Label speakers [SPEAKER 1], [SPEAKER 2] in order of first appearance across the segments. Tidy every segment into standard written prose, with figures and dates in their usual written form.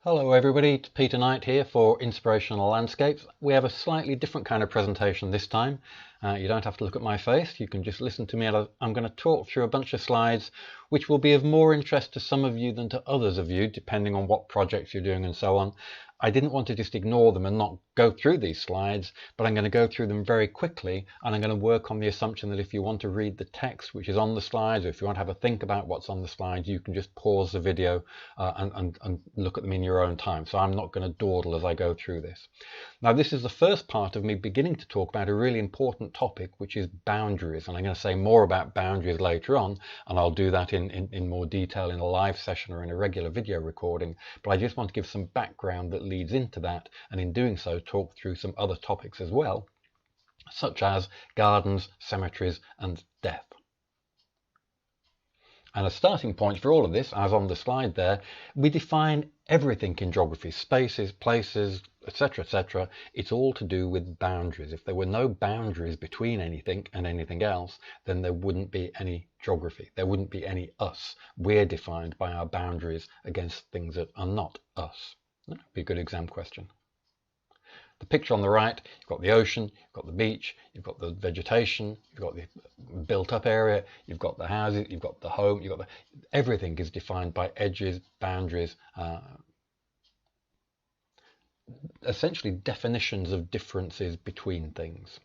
[SPEAKER 1] Hello everybody, it's Peter Knight here for Inspirational Landscapes. We have a slightly different kind of presentation this time. You don't have to look at my face, you can just listen to me. I'm going to talk through a bunch of slides which will be of more interest to some of you than to others of you, depending on what projects you're doing and so on. I didn't want to just ignore them and not go through these slides, but I'm going to go through them very quickly, and I'm going to work on the assumption that if you want to read the text which is on the slides, or if you want to have a think about what's on the slides, you can just pause the video and look at them in your own time. So I'm not going to dawdle as I go through this. Now, this is the first part of me beginning to talk about a really important topic, which is boundaries, and I'm going to say more about boundaries later on, and I'll do that in more detail in a live session or in a regular video recording. But I just want to give some background that leads into that, and in doing so talk through some other topics as well, such as gardens, cemeteries and death. And a starting point for all of this, as on the slide there, we define everything in geography: spaces, places, etc., etc. It's all to do with boundaries. If there were no boundaries between anything and anything else, then there wouldn't be any geography. There wouldn't be any us. We're defined by our boundaries against things that are not us. That would be a good exam question. The picture on the right, you've got the ocean, you've got the beach, you've got the vegetation, you've got the built up area, you've got the houses, you've got the home, you've got everything is defined by edges, boundaries, essentially definitions of differences between things.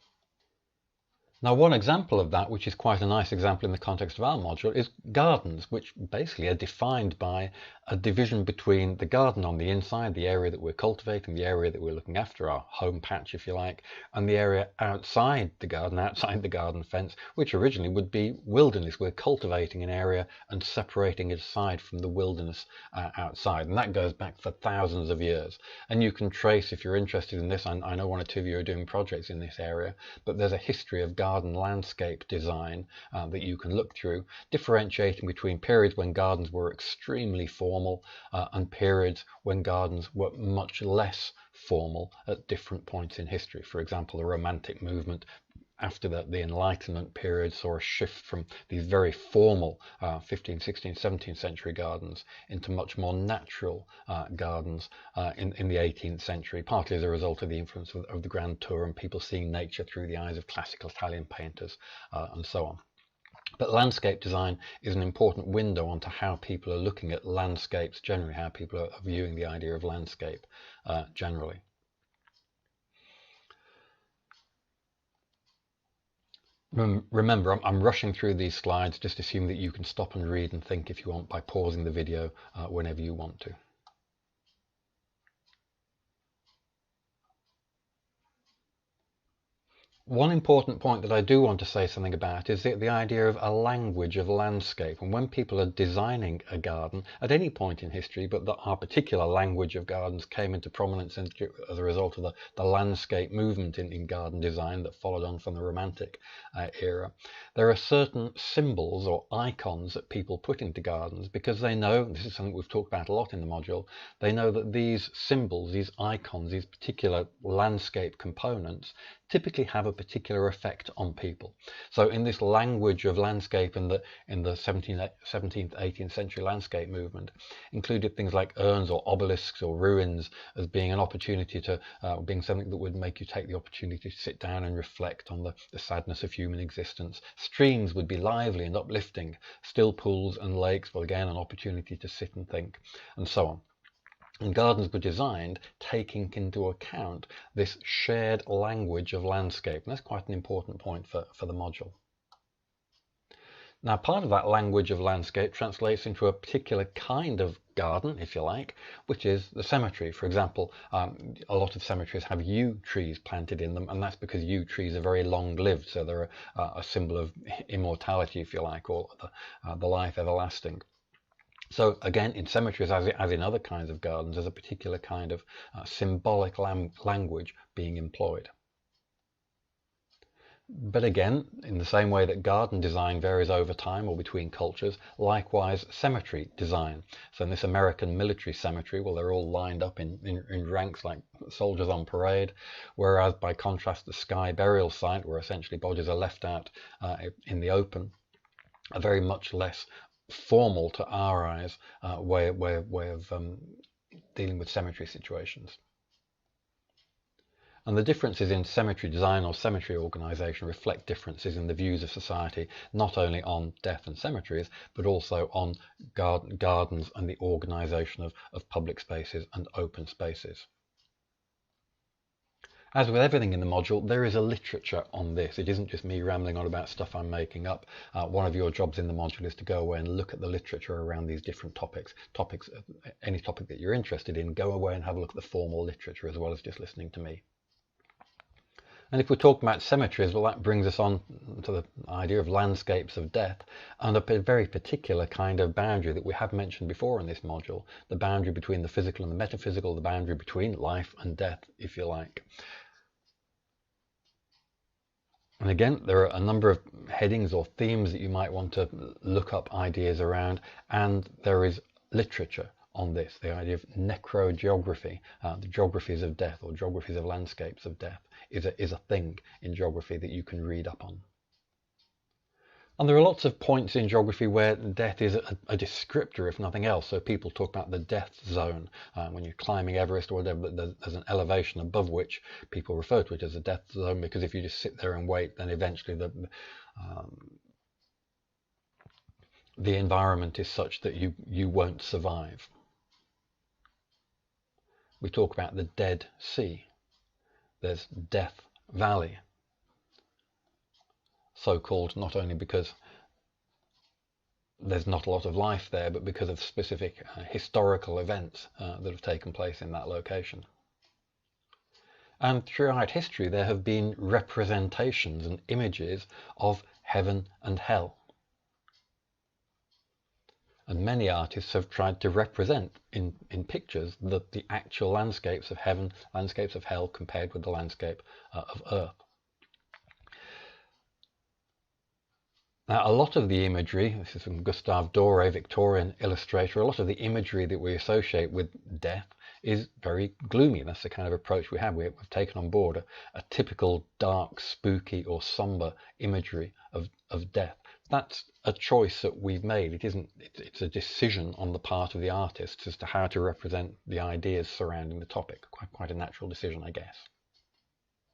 [SPEAKER 1] Now, one example of that, which is quite a nice example in the context of our module, is gardens, which basically are defined by a division between the garden on the inside, the area that we're cultivating, the area that we're looking after, our home patch, if you like, and the area outside the garden fence, which originally would be wilderness. We're cultivating an area and separating it aside from the wilderness outside, and that goes back for thousands of years. And you can trace, if you're interested in this, I know one or two of you are doing projects in this area, but there's a history of garden landscape design that you can look through, differentiating between periods when gardens were extremely formal and periods when gardens were much less formal at different points in history. For example, the Romantic movement after the Enlightenment period saw a shift from these very formal 15th, 16th, 17th century gardens into much more natural gardens in the 18th century, partly as a result of the influence of the Grand Tour and people seeing nature through the eyes of classical Italian painters and so on. But landscape design is an important window onto how people are looking at landscapes generally, how people are viewing the idea of landscape generally. Remember, I'm rushing through these slides. Just assume that you can stop and read and think if you want by pausing the video whenever you want to. One important point that I do want to say something about is the idea of a language of landscape. And when people are designing a garden at any point in history, but that our particular language of gardens came into prominence as a result of the landscape movement in garden design that followed on from the Romantic era, there are certain symbols or icons that people put into gardens because they know, this is something we've talked about a lot in the module, they know that these symbols, these icons, these particular landscape components typically have a particular effect on people. So in this language of landscape in the 17th, 18th century landscape movement included things like urns or obelisks or ruins as being an opportunity to, being something that would make you take the opportunity to sit down and reflect on the sadness of human existence. Streams would be lively and uplifting. Still pools and lakes, well, again, an opportunity to sit and think, and so on. And gardens were designed taking into account this shared language of landscape. And that's quite an important point for the module. Now, part of that language of landscape translates into a particular kind of garden, if you like, which is the cemetery. For example, a lot of cemeteries have yew trees planted in them, and that's because yew trees are very long-lived, so they're a symbol of immortality, if you like, or the life everlasting. So again, in cemeteries, as in other kinds of gardens, there's a particular kind of symbolic language being employed. But again, in the same way that garden design varies over time or between cultures, likewise cemetery design. So in this American military cemetery, well, they're all lined up in ranks like soldiers on parade, whereas by contrast, the Skye burial site, where essentially bodies are left out in the open, are very much less formal to our eyes way of dealing with cemetery situations. And the differences in cemetery design or cemetery organisation reflect differences in the views of society, not only on death and cemeteries, but also on gardens and the organisation of public spaces and open spaces. As with everything in the module, there is a literature on this. It isn't just me rambling on about stuff I'm making up. One of your jobs in the module is to go away and look at the literature around these different topics. Any topic that you're interested in, go away and have a look at the formal literature as well as just listening to me. And if we're talking about cemeteries, well, that brings us on to the idea of landscapes of death and a very particular kind of boundary that we have mentioned before in this module, the boundary between the physical and the metaphysical, the boundary between life and death, if you like. And again, there are a number of headings or themes that you might want to look up ideas around, and there is literature on this, the idea of necrogeography, the geographies of death or geographies of landscapes of death is a thing in geography that you can read up on. And there are lots of points in geography where death is a descriptor, if nothing else. So people talk about the death zone when you're climbing Everest or whatever. There's an elevation above which people refer to it as a death zone, because if you just sit there and wait, then eventually the environment is such that you won't survive. We talk about the Dead Sea. There's Death Valley, so-called not only because there's not a lot of life there, but because of specific historical events that have taken place in that location. And throughout history, there have been representations and images of heaven and hell. And many artists have tried to represent in pictures the actual landscapes of heaven, landscapes of hell, compared with the landscape of earth. Now, a lot of the imagery, this is from Gustave Doré, Victorian illustrator, a lot of the imagery that we associate with death is very gloomy. That's the kind of approach we have. We've taken on board a typical dark, spooky or somber imagery of death. That's a choice that we've made. It's a decision on the part of the artists as to how to represent the ideas surrounding the topic. Quite a natural decision, I guess.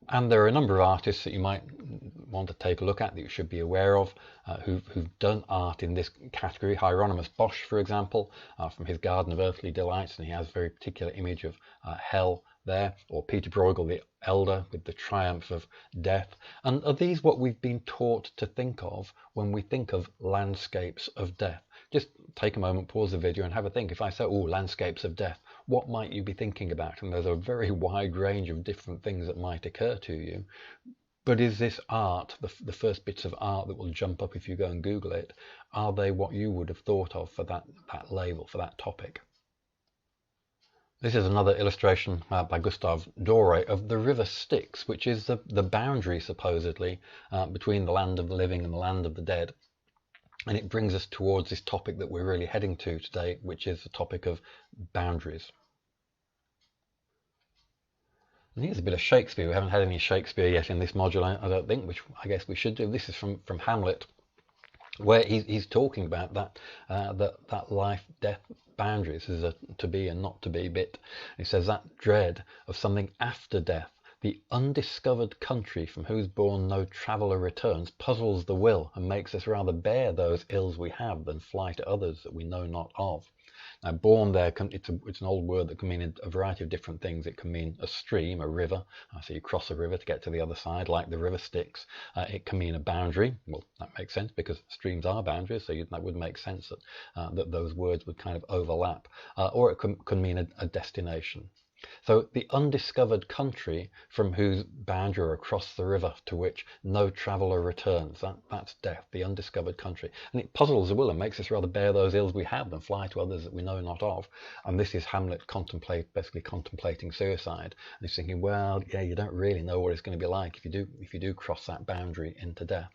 [SPEAKER 1] And there are a number of artists that you might want to take a look at that you should be aware of who've done art in this category. Hieronymus Bosch, for example, from his Garden of Earthly Delights, and he has a very particular image of hell there, or Peter Bruegel the Elder with the triumph of death. And are these what we've been taught to think of when we think of landscapes of death? Just take a moment, pause the video and have a think. If I say, oh, landscapes of death, what might you be thinking about? And there's a very wide range of different things that might occur to you. But is this art, the first bits of art that will jump up if you go and Google it, are they what you would have thought of for that label, for that topic? This is another illustration by Gustave Doré of the River Styx, which is the boundary, supposedly, between the land of the living and the land of the dead. And it brings us towards this topic that we're really heading to today, which is the topic of boundaries. And here's a bit of Shakespeare. We haven't had any Shakespeare yet in this module, I don't think, which I guess we should do. This is from Hamlet, where he's talking about that life-death boundaries. This is a to be and not to be bit. He says that dread of something after death, the undiscovered country from whose bourne no traveller returns, puzzles the will and makes us rather bear those ills we have than fly to others that we know not of. Now, bourne there, it's an old word that can mean a variety of different things. It can mean a stream, a river. So you cross a river to get to the other side, like the River Styx. It can mean a boundary. Well, that makes sense because streams are boundaries, so that would make sense that those words would kind of overlap. Or it could mean a destination. So the undiscovered country from whose boundary or across the river to which no traveller returns, that's death, the undiscovered country. And it puzzles the will and makes us rather bear those ills we have than fly to others that we know not of. And this is Hamlet basically contemplating suicide. And he's thinking, well, yeah, you don't really know what it's going to be like if you do cross that boundary into death.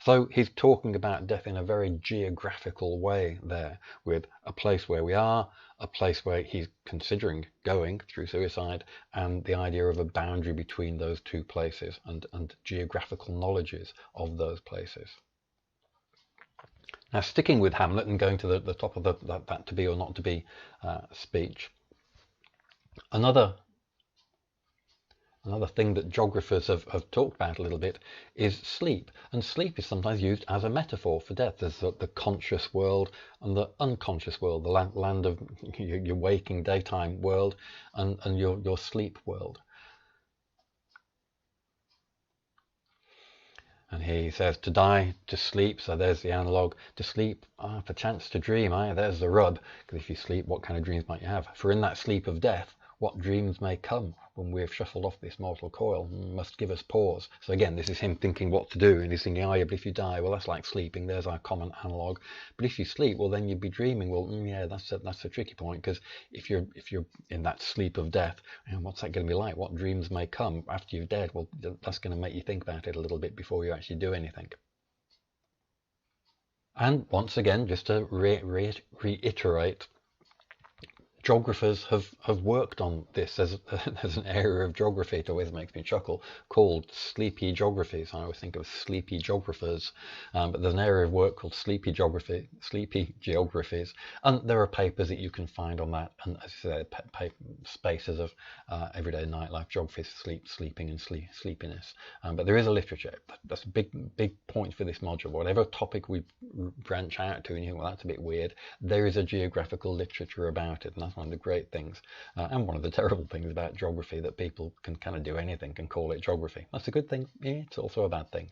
[SPEAKER 1] So he's talking about death in a very geographical way there, with a place where we are, a place where he's considering going through suicide, and the idea of a boundary between those two places and geographical knowledges of those places. Now, sticking with Hamlet and going to the top of that to be or not to be speech, Another thing that geographers have talked about a little bit is sleep. And sleep is sometimes used as a metaphor for death. There's the conscious world and the unconscious world, the land of your waking daytime world and your sleep world. And here he says, to die, to sleep, so there's the analogue. To sleep, perchance to dream, there's the rub. Because if you sleep, what kind of dreams might you have? For in that sleep of death, what dreams may come when we have shuffled off this mortal coil must give us pause. So again, this is him thinking what to do, and he's thinking, yeah, but if you die, well, that's like sleeping. There's our common analogue. But if you sleep, well, then you'd be dreaming. Well, yeah, that's a tricky point, because if you're in that sleep of death, what's that going to be like? What dreams may come after you're dead? Well, that's going to make you think about it a little bit before you actually do anything. And once again, just to reiterate, geographers have worked on this. There's an area of geography, it always makes me chuckle, called sleepy geographies. I always think of sleepy geographers, but there's an area of work called sleepy geographies, and there are papers that you can find on that, and as I said, spaces of everyday nightlife geography, sleeping and sleepiness. But there is a literature. That's a big point for this module. Whatever topic we branch out to and you think, well, that's a bit weird, there is a geographical literature about it, and that's one of the great things and one of the terrible things about geography, that people can kind of do anything and call it geography. That's a good thing. Yeah, it's also a bad thing.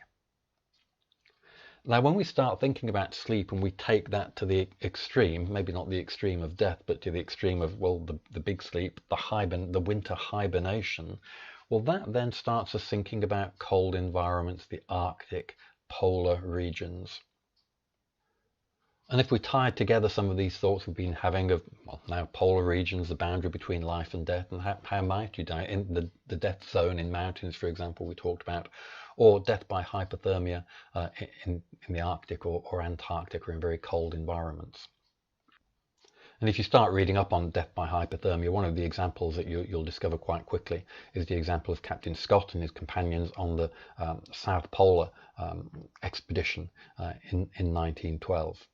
[SPEAKER 1] Now, when we start thinking about sleep and we take that to the extreme, maybe not the extreme of death, but to the extreme of, well, the big sleep, the winter hibernation, well, that then starts us thinking about cold environments, the Arctic, polar regions. And if we tied together some of these thoughts we've been having of, well, now polar regions, the boundary between life and death, and how might you die in the death zone in mountains, for example, we talked about, or death by hypothermia in the Arctic or Antarctic, or in very cold environments. And if you start reading up on death by hypothermia, one of the examples that you'll discover quite quickly is the example of Captain Scott and his companions on the South Polar expedition in 1912.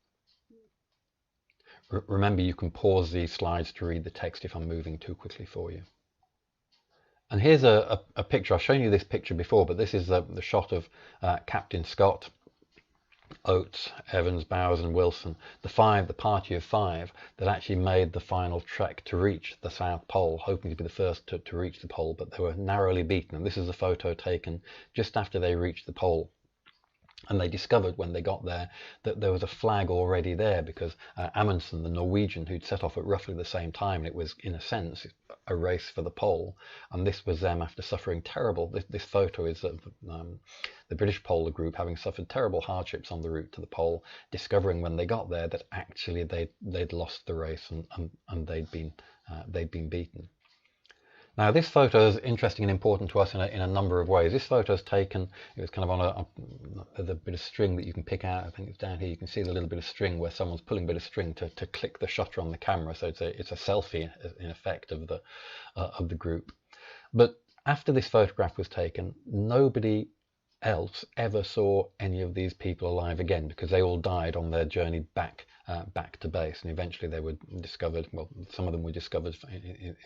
[SPEAKER 1] Remember, you can pause these slides to read the text if I'm moving too quickly for you. And here's a picture. I've shown you this picture before, but this is the shot of Captain Scott, Oates, Evans, Bowers and Wilson, the party of five that actually made the final trek to reach the South Pole, hoping to be the first to reach the pole, but they were narrowly beaten. And this is a photo taken just after they reached the pole. And they discovered when they got there that there was a flag already there, because Amundsen, the Norwegian, who'd set off at roughly the same time, and it was, in a sense, a race for the pole. And this was them after suffering terrible. This photo is of the British Polar Group having suffered terrible hardships on the route to the pole, discovering when they got there that actually they'd lost the race and they'd been beaten. Now, this photo is interesting and important to us in a number of ways. This photo is taken, it was kind of on a bit of string that you can pick out. I think it's down here. You can see the little bit of string where someone's pulling a bit of string to click the shutter on the camera. So it's a selfie, in effect, of the group. But after this photograph was taken, nobody else ever saw any of these people alive again, because they all died on their journey back to base, and eventually they were discovered. Well, some of them were discovered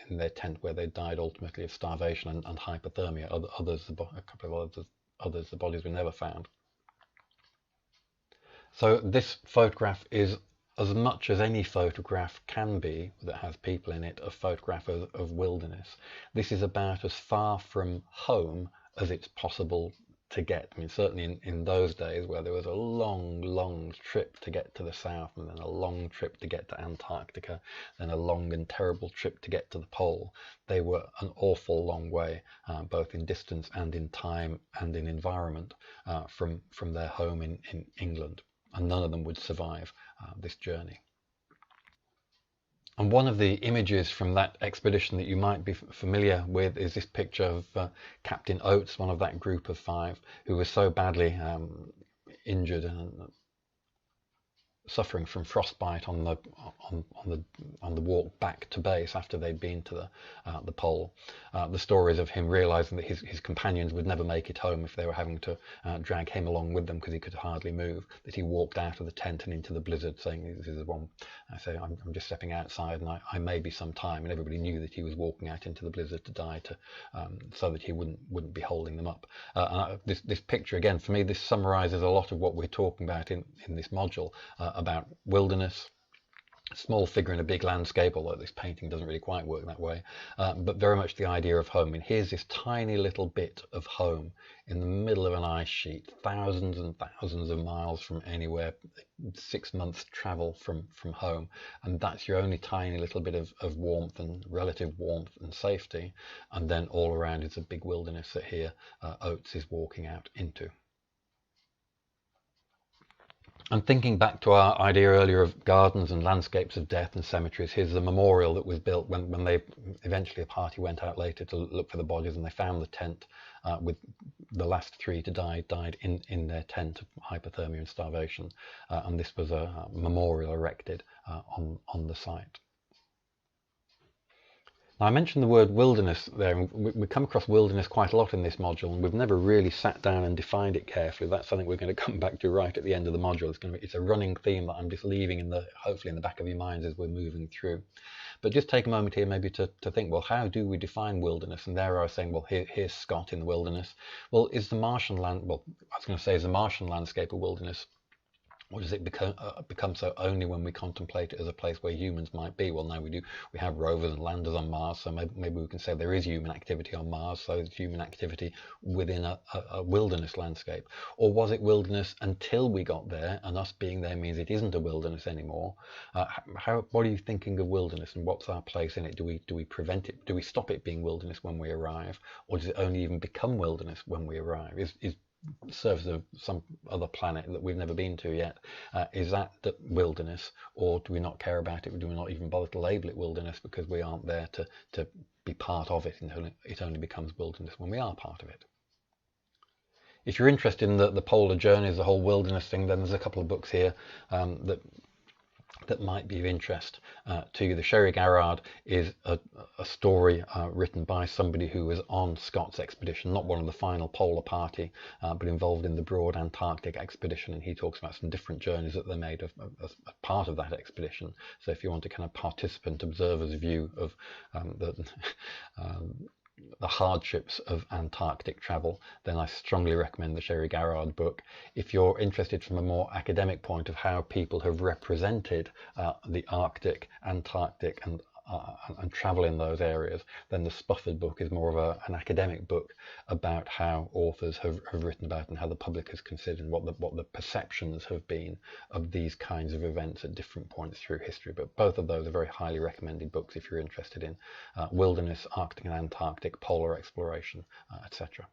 [SPEAKER 1] in their tent, where they died ultimately of starvation and hypothermia. A couple of others, the bodies were never found. So this photograph is, as much as any photograph can be that has people in it, a photograph of wilderness. This is about as far from home as it's possible to get. I mean, certainly in those days, where there was a long trip to get to the south, and then a long trip to get to Antarctica, then a long and terrible trip to get to the pole, they were an awful long way, both in distance and in time and in environment, from their home in England, and none of them would survive this journey. And one of the images from that expedition that you might be familiar with is this picture of Captain Oates, one of that group of five, who was so badly injured suffering from frostbite on the walk back to base after they'd been to the pole. The stories of him realizing that his companions would never make it home if they were having to drag him along with them because he could hardly move. That he walked out of the tent and into the blizzard, saying, "This is the one. I say I'm just stepping outside, and I may be some time." And everybody knew that he was walking out into the blizzard to die, so that he wouldn't be holding them up. This picture again, for me, this summarizes a lot of what we're talking about in this module. About wilderness, small figure in a big landscape, although this painting doesn't really quite work that way, but very much the idea of home. And here's this tiny little bit of home in the middle of an ice sheet, thousands and thousands of miles from anywhere, 6 months travel from home, and that's your only tiny little bit of warmth and relative warmth and safety. And then all around is a big wilderness that here Oates is walking out into. And thinking back to our idea earlier of gardens and landscapes of death and cemeteries, here's the memorial that was built when they eventually, a party went out later to look for the bodies, and they found the tent with the last 3 to die died in their tent of hypothermia and starvation. And this was a memorial erected on the site. Now, I mentioned the word wilderness there, and we come across wilderness quite a lot in this module, and we've never really sat down and defined it carefully. That's something we're going to come back to right at the end of the module. It's a running theme that I'm just leaving hopefully in the back of your minds as we're moving through. But just take a moment here maybe to think, well, how do we define wilderness? And there I was saying, well, here's Scott in the wilderness. Well, is the Martian is the Martian landscape a wilderness? Or does it become so only when we contemplate it as a place where humans might be? Well, now we have rovers and landers on Mars, so maybe we can say there is human activity on Mars, so it's human activity within a wilderness landscape. Or was it wilderness until we got there, and us being there means it isn't a wilderness anymore? What are you thinking of wilderness, and what's our place in it? Do we prevent it? Do we stop it being wilderness when we arrive? Or does it only even become wilderness when we arrive? Is surface of some other planet that we've never been to yet, is that the wilderness, or do we not care about it? Do we not even bother to label it wilderness because we aren't there to be part of it, and it only becomes wilderness when we are part of it? If you're interested in the polar journeys, the whole wilderness thing, then there's a couple of books here that might be of interest to you. The Sherry Garrard is a story written by somebody who was on Scott's expedition, not one of the final polar party, but involved in the broad Antarctic expedition, and he talks about some different journeys that they made as part of that expedition. So if you want a kind of participant observer's view of the hardships of Antarctic travel, then I strongly recommend the Sherry Garrard book. If you're interested from a more academic point of how people have represented the Arctic, Antarctic and travel in those areas, then the Spufford book is more of an academic book about how authors have written about and how the public has considered and what the perceptions have been of these kinds of events at different points through history. But both of those are very highly recommended books if you're interested in wilderness, Arctic and Antarctic, polar exploration, etc.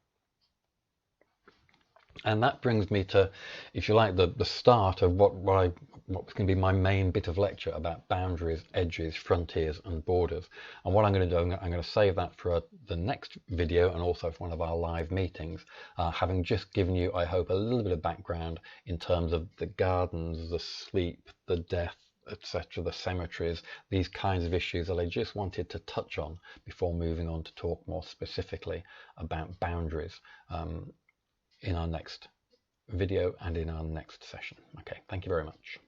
[SPEAKER 1] And that brings me to, if you like, the start of what's going to be my main bit of lecture about boundaries, edges, frontiers and borders. And what I'm going to do, I'm going to save that for the next video and also for one of our live meetings, having just given you, I hope, a little bit of background in terms of the gardens, the sleep, the death, etc., the cemeteries, these kinds of issues that I just wanted to touch on before moving on to talk more specifically about boundaries in our next video and in our next session. Okay, thank you very much.